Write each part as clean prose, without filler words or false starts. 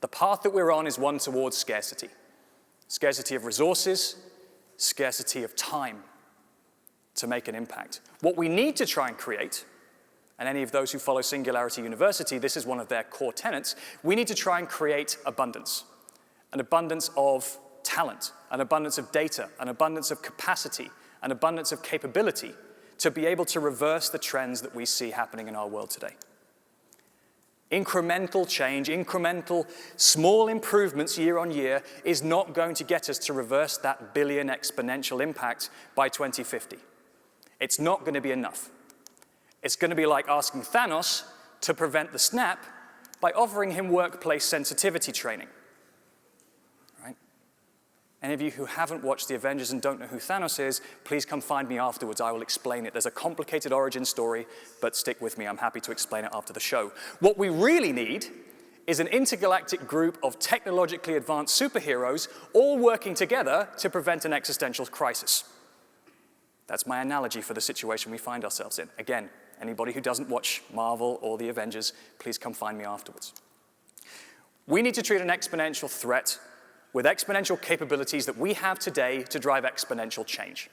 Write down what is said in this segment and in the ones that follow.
The path that we're on is one towards scarcity. Scarcity of resources, scarcity of time to make an impact. What we need to try and create, and any of those who follow Singularity University, this is one of their core tenets, we need to try and create abundance. An abundance of talent, an abundance of data, an abundance of capacity, an abundance of capability to be able to reverse the trends that we see happening in our world today. Incremental change, incremental small improvements year on year is not going to get us to reverse that billion exponential impact by 2050. It's not going to be enough. It's going to be like asking Thanos to prevent the snap by offering him workplace sensitivity training. Right? Any of you who haven't watched The Avengers and don't know who Thanos is, please come find me afterwards. I will explain it. There's a complicated origin story, but stick with me. I'm happy to explain it after the show. What we really need is an intergalactic group of technologically advanced superheroes all working together to prevent an existential crisis. That's my analogy for the situation we find ourselves in. Again, anybody who doesn't watch Marvel or The Avengers, please come find me afterwards. We need to treat an exponential threat with exponential capabilities that we have today to drive exponential change.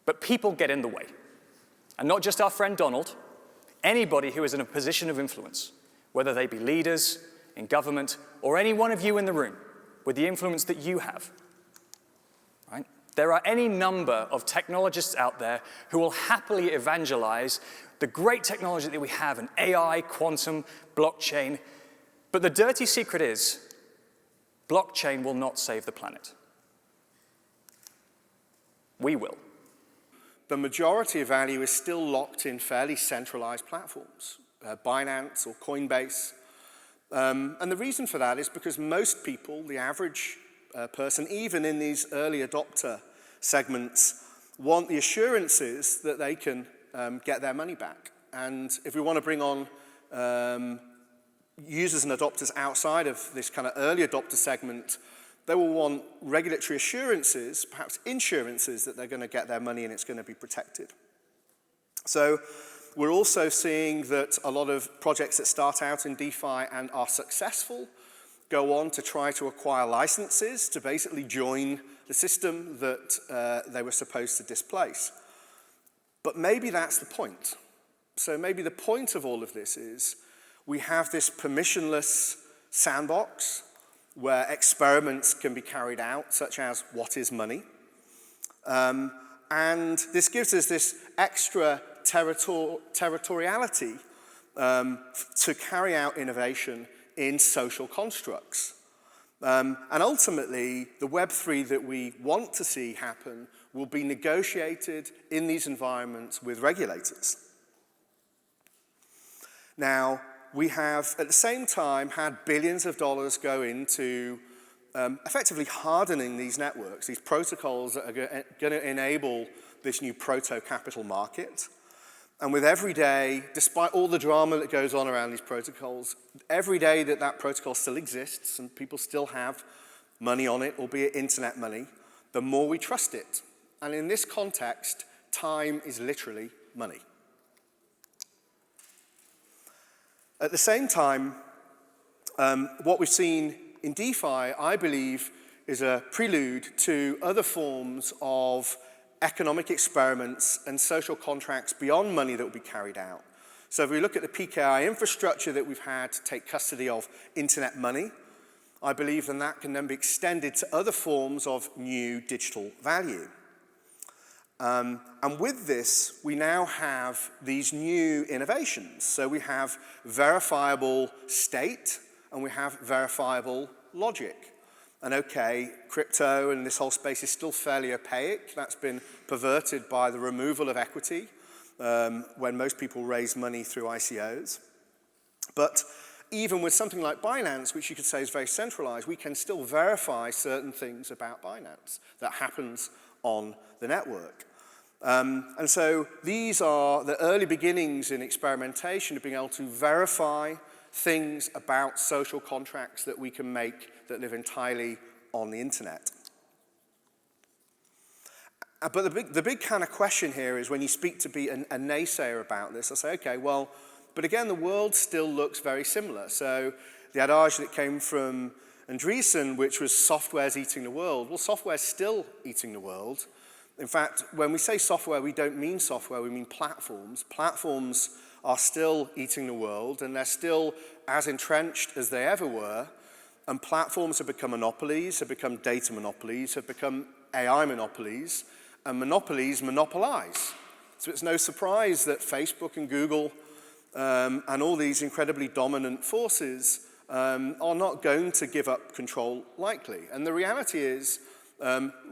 But people get in the way. And not just our friend Donald, anybody who is in a position of influence, whether they be leaders in government or any one of you in the room with the influence that you have. Right? There are any number of technologists out there who will happily evangelize the great technology that we have in AI, quantum, blockchain. But the dirty secret is, blockchain will not save the planet. We will. The majority of value is still locked in fairly centralized platforms, Binance or Coinbase. And the reason for that is because most people, the average person, even in these early adopter segments, want the assurances that they can get their money back. And if we want to bring on users and adopters outside of this kind of early adopter segment, they will want regulatory assurances, perhaps insurances, that they're going to get their money and it's going to be protected. So we're also seeing that a lot of projects that start out in DeFi and are successful go on to try to acquire licenses to basically join the system that they were supposed to displace. But maybe that's the point. So maybe the point of all of this is we have this permissionless sandbox where experiments can be carried out, such as what is money? And this gives us this extra territoriality to carry out innovation in social constructs. And ultimately, the Web3 that we want to see happen will be negotiated in these environments with regulators. Now, we have, at the same time, had billions of dollars go into effectively hardening these networks, these protocols that are going to enable this new proto-capital market. And with every day, despite all the drama that goes on around these protocols, every day that that protocol still exists and people still have money on it, albeit internet money, the more we trust it. And in this context, time is literally money. At the same time, what we've seen in DeFi, I believe, is a prelude to other forms of economic experiments and social contracts beyond money that will be carried out. So if we look at the PKI infrastructure that we've had to take custody of internet money, I believe then that can then be extended to other forms of new digital value. And with this, we now have these new innovations. So we have verifiable state, and we have verifiable logic. And okay, crypto and this whole space is still fairly opaque. That's been perverted by the removal of equity when most people raise money through ICOs. But even with something like Binance, which you could say is very centralized, we can still verify certain things about Binance that happens on the network. And so these are the early beginnings in experimentation of being able to verify things about social contracts that we can make that live entirely on the internet. But the big kind of question here is when you speak to be a naysayer about this, I say, okay, well, But again, the world still looks very similar. So the adage that came from Andreessen, which was software's eating the world, well, software's still eating the world. In fact, when we say software, we don't mean software, we mean platforms. Platforms are still eating the world, and they're still as entrenched as they ever were. And platforms have become monopolies, have become data monopolies, have become AI monopolies, and monopolies monopolize. So it's no surprise that Facebook and Google and all these incredibly dominant forces are not going to give up control lightly. And the reality is,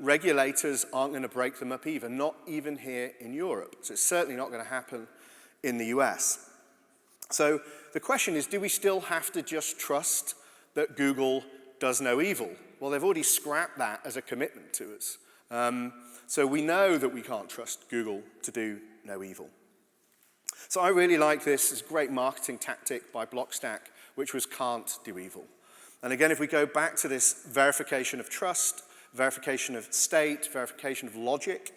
regulators aren't going to break them up either, not even here in Europe. So it's certainly not going to happen in the US. So the question is, do we still have to just trust that Google does no evil? Well, they've already scrapped that as a commitment to us. So we know that we can't trust Google to do no evil. So I really like this. It's a great marketing tactic by Blockstack, which was can't do evil. And again, if we go back to this verification of trust, verification of state, verification of logic,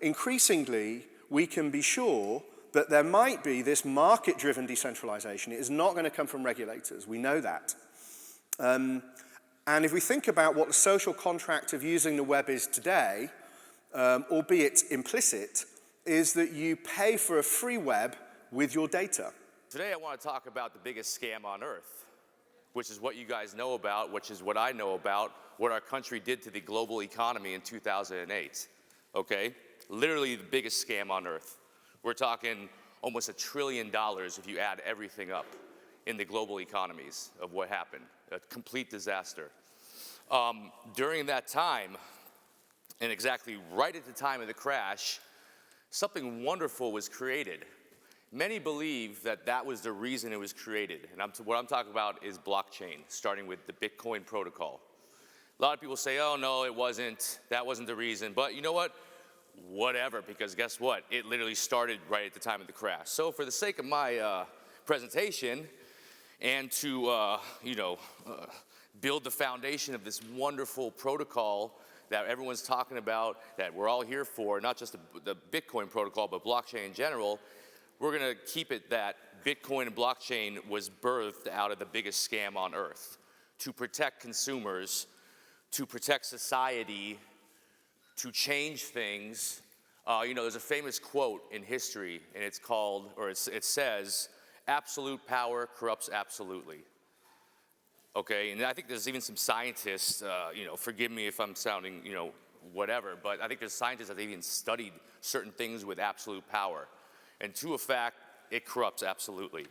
increasingly we can be sure that there might be this market-driven decentralization. It is not going to come from regulators. We know that. And if we think about what the social contract of using the web is today, albeit implicit, is that you pay for a free web with your data. Today I want to talk about the biggest scam on earth, which is what you guys know about, which is what I know about, what our country did to the global economy in 2008, okay? Literally the biggest scam on earth. We're talking almost $1 trillion if you add everything up in the global economies of what happened, a complete disaster. During that time, and exactly right at the time of the crash, something wonderful was created. Many believe that that was the reason it was created. And what I'm talking about is blockchain, starting with the Bitcoin protocol. A lot of people say, oh, no, it wasn't. That wasn't the reason. But you know what? Whatever, because guess what? It literally started right at the time of the crash. So for the sake of my presentation and to, build the foundation of this wonderful protocol that everyone's talking about, that we're all here for, not just the Bitcoin protocol, but blockchain in general, we're going to keep it that Bitcoin and blockchain was birthed out of the biggest scam on earth to protect consumers, to protect society, to change things. There's a famous quote in history, and it's called, or it says, absolute power corrupts absolutely. Okay, and I think there's even some scientists, forgive me if I'm sounding, whatever, but I think there's scientists that even studied certain things with absolute power. And to a fact, it corrupts absolutely.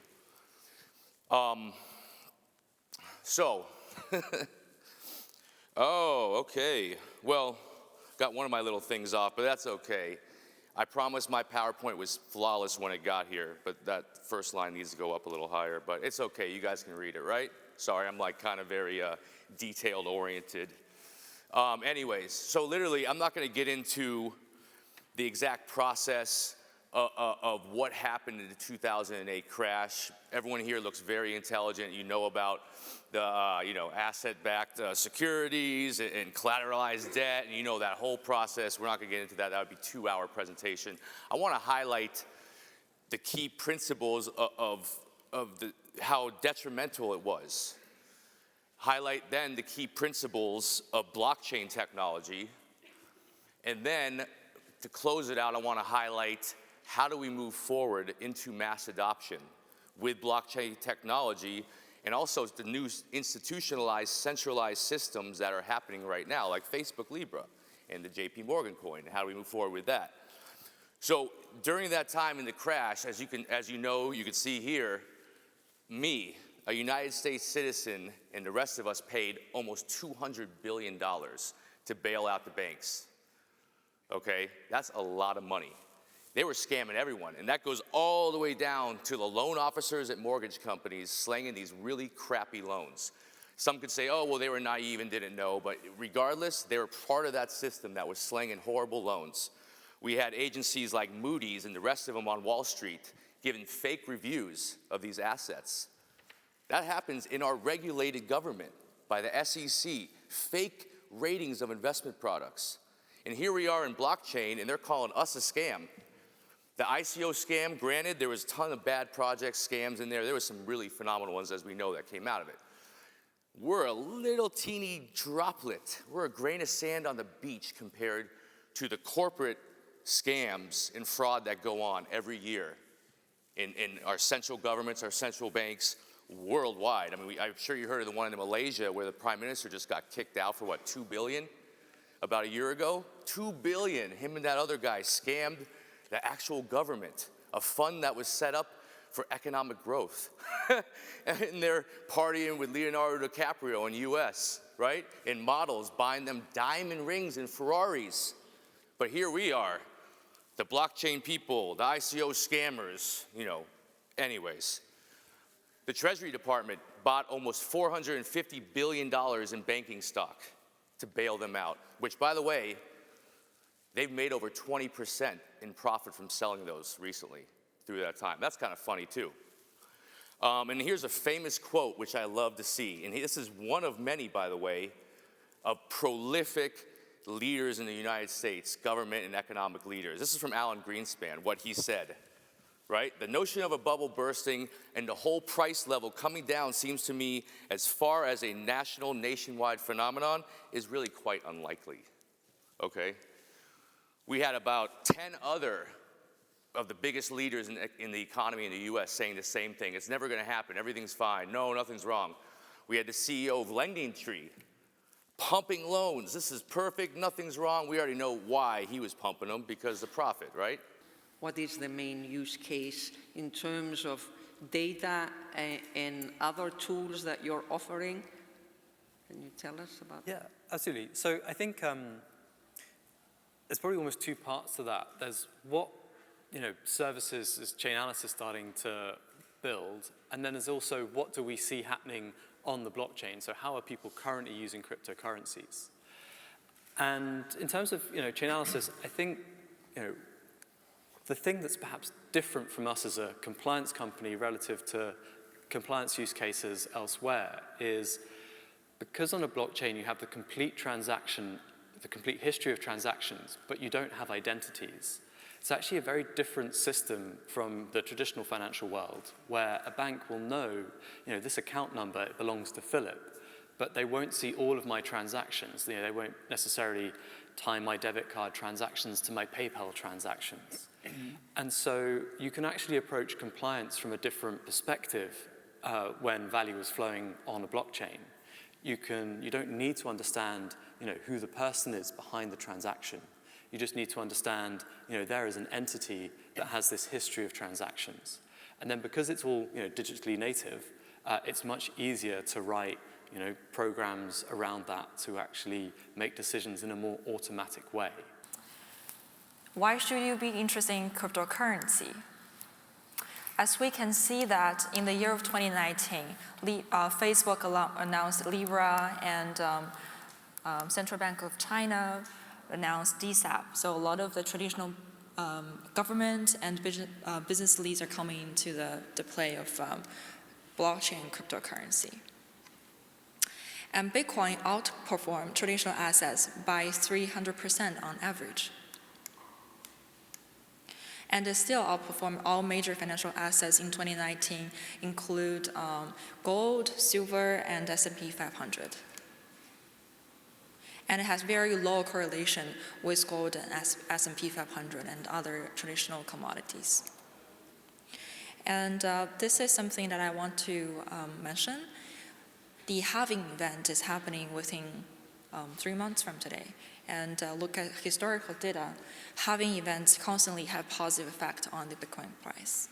Oh, okay. Well, got one of my little things off, but that's okay. I promised my PowerPoint was flawless when it got here, but that first line needs to go up a little higher, but it's okay, you guys can read it, right? Sorry, I'm like kind of very detailed oriented. Anyways, so literally, I'm not gonna get into the exact process of what happened in the 2008 crash. Everyone here looks very intelligent. You know about the asset-backed securities and collateralized debt, and you know that whole process. We're not going to get into that. That would be a 2-hour presentation. I want to highlight the key principles of how detrimental it was. Highlight then the key principles of blockchain technology, and then to close it out, I want to highlight how do we move forward into mass adoption with blockchain technology, and also the new institutionalized, centralized systems that are happening right now, like Facebook Libra and the JP Morgan coin. How do we move forward with that? So during that time in the crash, as you can see here, me, a United States citizen, and the rest of us paid almost $200 billion to bail out the banks. Okay, that's a lot of money. They were scamming everyone, and that goes all the way down to the loan officers at mortgage companies slanging these really crappy loans. Some could say, oh, well, they were naive and didn't know, but regardless, they were part of that system that was slanging horrible loans. We had agencies like Moody's and the rest of them on Wall Street giving fake reviews of these assets. That happens in our regulated government by the SEC, fake ratings of investment products. And here we are in blockchain, and they're calling us a scam. The ICO scam, granted, there was a ton of bad projects, scams in there. There were some really phenomenal ones, as we know, that came out of it. We're a little teeny droplet. We're a grain of sand on the beach compared to the corporate scams and fraud that go on every year in our central governments, our central banks, worldwide. I mean, I'm sure you heard of the one in Malaysia where the prime minister just got kicked out for, what, $2 billion about a year ago? $2 billion. Him and that other guy scammed the actual government, a fund that was set up for economic growth. And they're partying with Leonardo DiCaprio in the US, right? And models, buying them diamond rings and Ferraris. But here we are, the blockchain people, the ICO scammers, you know. Anyways, the Treasury Department bought almost $450 billion in banking stock to bail them out, which, by the way, they've made over 20% in profit from selling those recently through that time. That's kind of funny, too. And here's a famous quote, which I love to see. And this is one of many, by the way, of prolific leaders in the United States, government and economic leaders. This is from Alan Greenspan, what he said, right? The notion of a bubble bursting and the whole price level coming down seems to me, as far as a national, nationwide phenomenon, is really quite unlikely, okay? We had about 10 other of the biggest leaders in the economy in the US saying the same thing. It's never gonna happen, everything's fine. No, nothing's wrong. We had the CEO of LendingTree pumping loans. This is perfect, nothing's wrong. We already know why he was pumping them, because of profit, right? What is the main use case in terms of data and other tools that you're offering? Can you tell us about that? Yeah, absolutely. So I think there's probably almost two parts to that. There's what services is Chainalysis starting to build, and then there's also what do we see happening on the blockchain. So how are people currently using cryptocurrencies? And in terms of Chainalysis, I think the thing that's perhaps different from us as a compliance company relative to compliance use cases elsewhere is because on a blockchain you have the complete transaction, the complete history of transactions, but you don't have identities. It's actually a very different system from the traditional financial world, where a bank will know, this account number, it belongs to Philip, but they won't see all of my transactions. They won't necessarily tie my debit card transactions to my PayPal transactions. And so you can actually approach compliance from a different perspective when value is flowing on a blockchain. You don't need to understand, who the person is behind the transaction. You just need to understand, there is an entity that has this history of transactions. And then because it's all, digitally native, it's much easier to write, programs around that to actually make decisions in a more automatic way. Why should you be interested in cryptocurrency? As we can see that in the year of 2019, Facebook announced Libra, and Central Bank of China announced DSAP. So a lot of the traditional government and business leads are coming to the play of blockchain and cryptocurrency. And Bitcoin outperformed traditional assets by 300% on average. And it still outperformed all major financial assets in 2019, include gold, silver, and S&P 500. And it has very low correlation with gold and S&P 500 and other traditional commodities. And this is something that I want to mention. The halving event is happening within 3 months from today. And look at historical data, halving events constantly have positive effect on the Bitcoin price.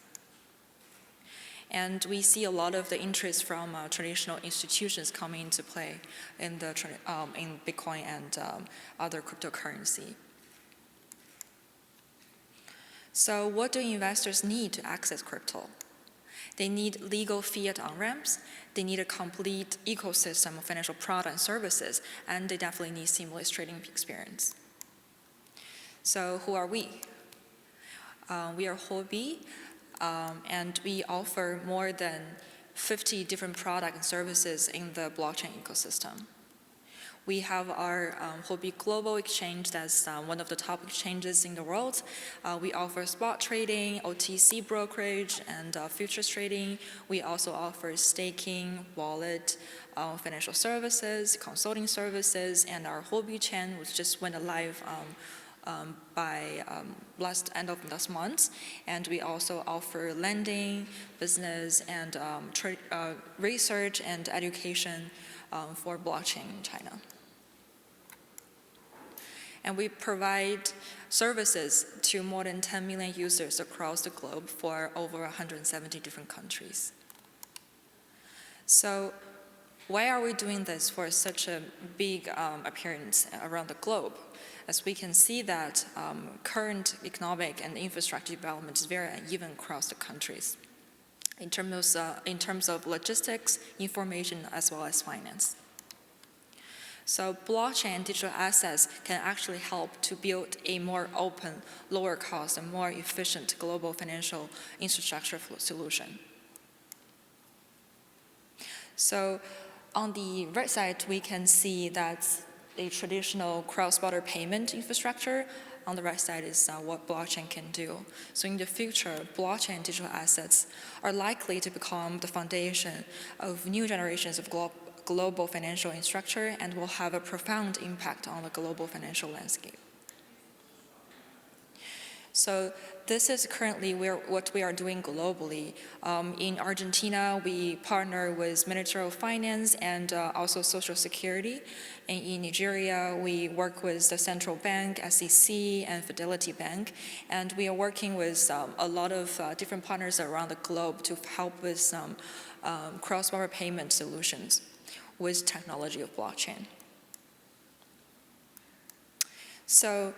And we see a lot of the interest from traditional institutions coming into play in Bitcoin and other cryptocurrency. So what do investors need to access crypto? They need legal fiat on-ramps, they need a complete ecosystem of financial products and services, and they definitely need seamless trading experience. So who are we? We are Huobi, and we offer more than 50 different products and services in the blockchain ecosystem. We have our Huobi Global Exchange, that's one of the top exchanges in the world. We offer spot trading, OTC brokerage, and futures trading. We also offer staking, wallet, financial services, consulting services, and our Huobi Chain, which just went live by end of last month. And we also offer lending, business, and research and education for blockchain in China. And we provide services to more than 10 million users across the globe for over 170 different countries. So why are we doing this for such a big appearance around the globe? As we can see that current economic and infrastructure development is very uneven across the countries in terms of logistics, information, as well as finance. So blockchain and digital assets can actually help to build a more open, lower cost, and more efficient global financial infrastructure solution. So on the right side, we can see that a traditional cross-border payment infrastructure. On the right side is what blockchain can do. So in the future, blockchain and digital assets are likely to become the foundation of new generations of global financial infrastructure and will have a profound impact on the global financial landscape. So this is currently what we are doing globally. In Argentina, we partner with Ministry of Finance and also Social Security. And in Nigeria, we work with the Central Bank, SEC, and Fidelity Bank. And we are working with a lot of different partners around the globe to help with some cross-border payment solutions with technology of blockchain. So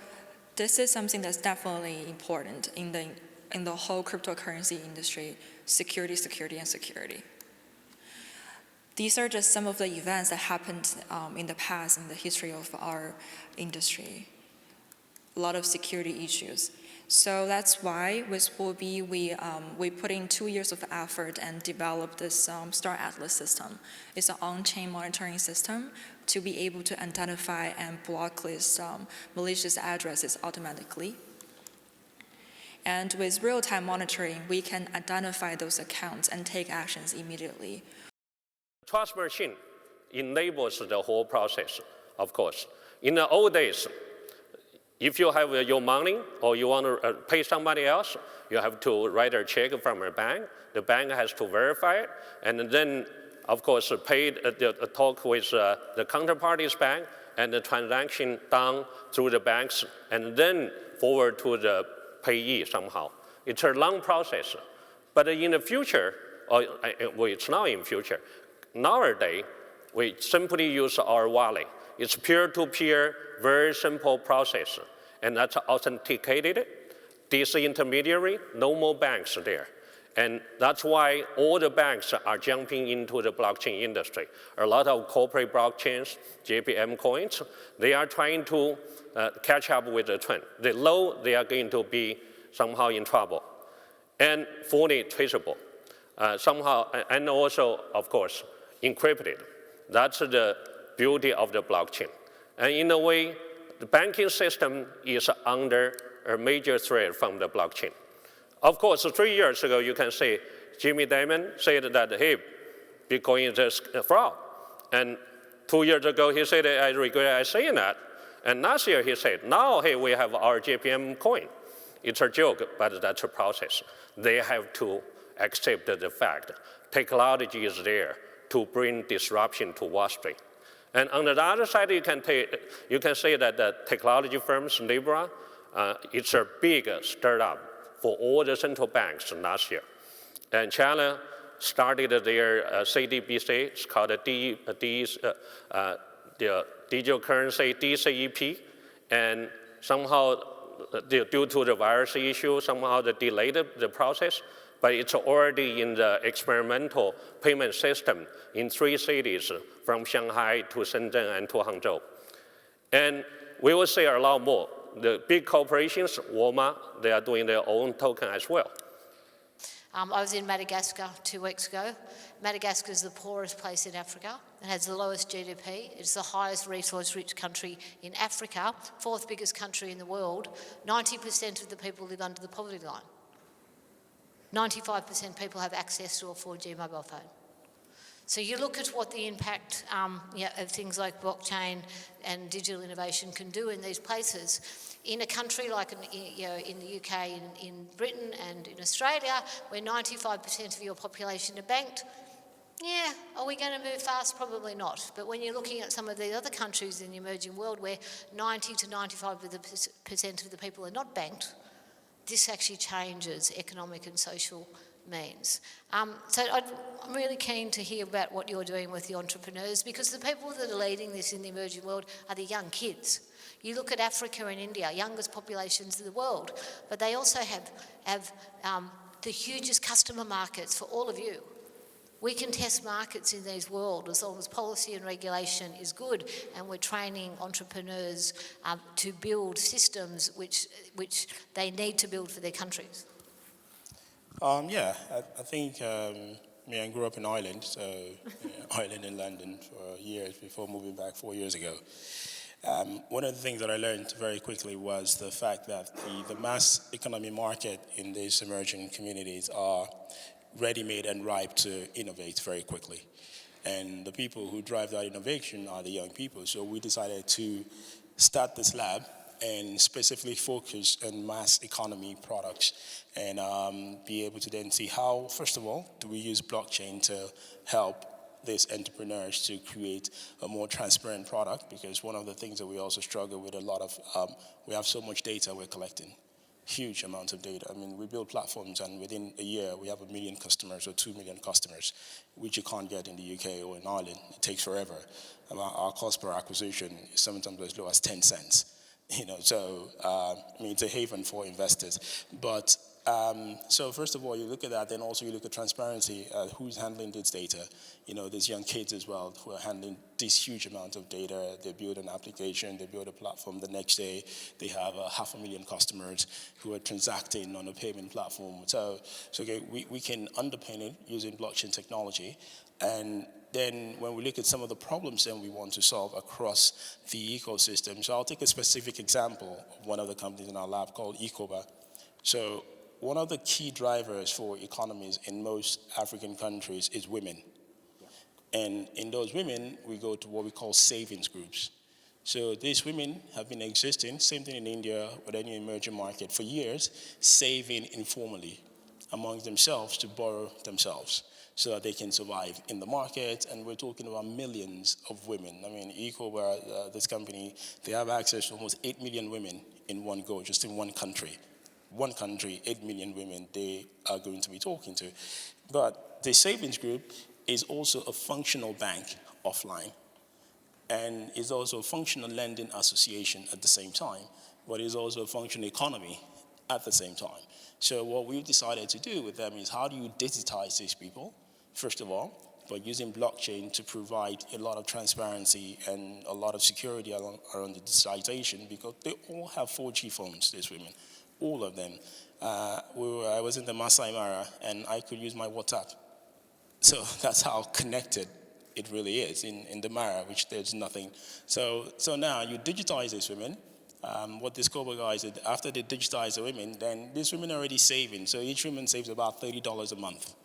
this is something that's definitely important in the whole cryptocurrency industry: security, security, and security. These are just some of the events that happened in the past in the history of our industry. A lot of security issues. So that's why with Huobi, we put in 2 years of effort and developed this Star Atlas system. It's an on-chain monitoring system to be able to identify and blacklist malicious addresses automatically. And with real-time monitoring, we can identify those accounts and take actions immediately. Trust machine enables the whole process, of course. In the old days, if you have your money or you want to pay somebody else, you have to write a check from a bank. The bank has to verify it, and then, of course, talk with the counterparty's bank, and the transaction done through the banks, and then forward to the payee somehow. It's a long process. But in the future, it's now in future, nowadays, we simply use our wallet. It's peer-to-peer, very simple process, and that's authenticated, disintermediary, no more banks there. And that's why all the banks are jumping into the blockchain industry. A lot of corporate blockchains, JPM coins, they are trying to catch up with the trend. The low, they are going to be somehow in trouble. And fully traceable, somehow, and also, of course, encrypted. That's the beauty of the blockchain. And in a way, the banking system is under a major threat from the blockchain. Of course, 3 years ago, you can say, Jamie Dimon said that, hey, Bitcoin is just a fraud. And 2 years ago, he said, I regret saying that. And last year, he said, now, hey, we have our JPM coin. It's a joke, but that's a process. They have to accept the fact. Technology is there to bring disruption to Wall Street. And on the other side, you can say that the technology firms, Libra, it's a big startup for all the central banks last year. And China started their CDBC, it's called the digital currency, DCEP, and somehow due to the virus issue, somehow they delayed the process, but it's already in the experimental payment system in 3 cities, from Shanghai to Shenzhen and to Hangzhou. And we will see a lot more. The big corporations, Walmart, they are doing their own token as well. I was in Madagascar 2 weeks ago. Madagascar is the poorest place in Africa. It has the lowest GDP. It's the highest resource-rich country in Africa, fourth biggest country in the world. 90% of the people live under the poverty line. 95% of people have access to a 4G mobile phone. So you look at what the impact of things like blockchain and digital innovation can do in these places. In a country like in the UK, in Britain and in Australia, where 95% of your population are banked, yeah, are we going to move fast? Probably not. But when you're looking at some of the other countries in the emerging world where 90 to 95% of the people are not banked, this actually changes economic and social means. So I'm really keen to hear about what you're doing with the entrepreneurs, because the people that are leading this in the emerging world are the young kids. You look at Africa and India, youngest populations in the world, but they also have the hugest customer markets for all of you. We can test markets in these worlds as long as policy and regulation is good, and we're training entrepreneurs to build systems which they need to build for their countries. I think I grew up in Ireland, so Ireland and London for years before moving back 4 years ago. One of the things that I learned very quickly was the fact that the mass economy market in these emerging communities are ready-made and ripe to innovate very quickly. And the people who drive that innovation are the young people. So we decided to start this lab and specifically focus on mass economy products and be able to then see how, first of all, do we use blockchain to help these entrepreneurs to create a more transparent product, because one of the things that we also struggle with a lot of, we have so much data we're collecting, huge amounts of data. I mean, we build platforms and within a year we have 1 million customers or 2 million customers, which you can't get in the UK or in Ireland. It takes forever. Our cost per acquisition is sometimes as low as 10 cents. So it's a haven for investors. But so first of all, you look at that, then also you look at transparency, who's handling this data. There's young kids as well who are handling this huge amount of data. They build an application, they build a platform. The next day, they have 500,000 customers who are transacting on a payment platform. So okay, we can underpin it using blockchain technology. And then when we look at some of the problems that we want to solve across the ecosystem, so I'll take a specific example of one of the companies in our lab called Ecoba. So one of the key drivers for economies in most African countries is women. And in those women, we go to what we call savings groups. So these women have been existing, same thing in India, with any emerging market, for years, saving informally amongst themselves to borrow themselves, so that they can survive in the market. And we're talking about millions of women. I mean, Ecoba, this company, they have access to almost 8 million women in one go, just in one country. One country, 8 million women they are going to be talking to. But the savings group is also a functional bank offline, and is also a functional lending association at the same time, but is also a functional economy at the same time. So what we've decided to do with them is, how do you digitize these people, first of all, by using blockchain to provide a lot of transparency and a lot of security around the digitization, because they all have 4G phones, these women, all of them. I was in the Masai Mara, and I could use my WhatsApp. So that's how connected it really is in the Mara, which there's nothing. So now you digitize these women. What this Ecoba guys did, after they digitize the women, then these women are already saving. So each woman saves about $30 a month.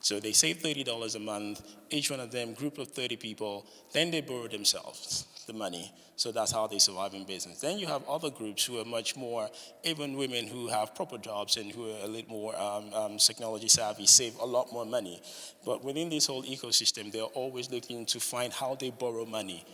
So they save $30 a month, each one of them, group of 30 people, then they borrow themselves the money. So that's how they survive in business. Then you have other groups who are much more, even women who have proper jobs and who are a little more technology savvy, save a lot more money. But within this whole ecosystem, they're always looking to find how they borrow money.